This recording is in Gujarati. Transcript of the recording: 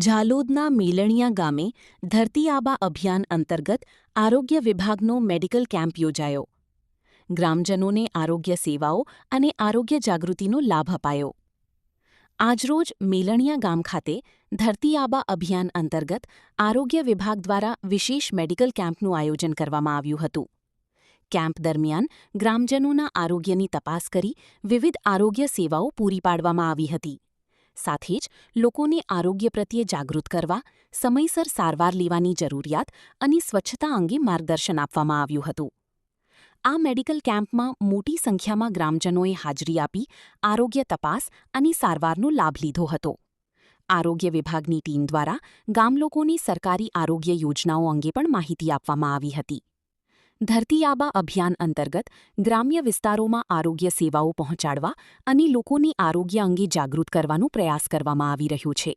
ઝાલોદના મેલણિયા ગામે ધરતી આબા અભિયાન અંતર્ગત આરોગ્ય વિભાગનો મેડિકલ કેમ્પ યોજાયો. ગ્રામજનોને આરોગ્ય સેવાઓ અને આરોગ્ય જાગૃતિનો લાભ અપાયો. આજરોજ મેલણિયા ગામ ખાતે ધરતી આબા અભિયાન અંતર્ગત આરોગ્ય વિભાગ દ્વારા વિશેષ મેડિકલ કેમ્પનું આયોજન કરવામાં આવ્યું હતું. કેમ્પ દરમિયાન ગ્રામજનોના આરોગ્યની તપાસ કરી વિવિધ આરોગ્ય સેવાઓ પૂરી પાડવામાં આવી હતી. સાથે જ લોકોને આરોગ્ય પ્રત્યે જાગૃત કરવા, સમયસર સારવાર લેવાની જરૂરિયાત અને સ્વચ્છતા અંગે માર્ગદર્શન આપવામાં આવ્યું હતું. આ મેડિકલ કેમ્પમાં મોટી સંખ્યામાં ગ્રામજનોએ હાજરી આપી આરોગ્ય તપાસ અને સારવારનો લાભ લીધો હતો. આરોગ્ય વિભાગની ટીમ દ્વારા ગામલોકોને સરકારી આરોગ્ય યોજનાઓ અંગે પણ માહિતી આપવામાં આવી હતી. ધરતી આબા અભિયાન અંતર્ગત ગ્રામ્ય વિસ્તારોમાં આરોગ્ય સેવાઓ પહોંચાડવા અને લોકોને આરોગ્ય અંગે જાગૃત કરવાનો પ્રયાસ કરવામાં આવી રહ્યો છે.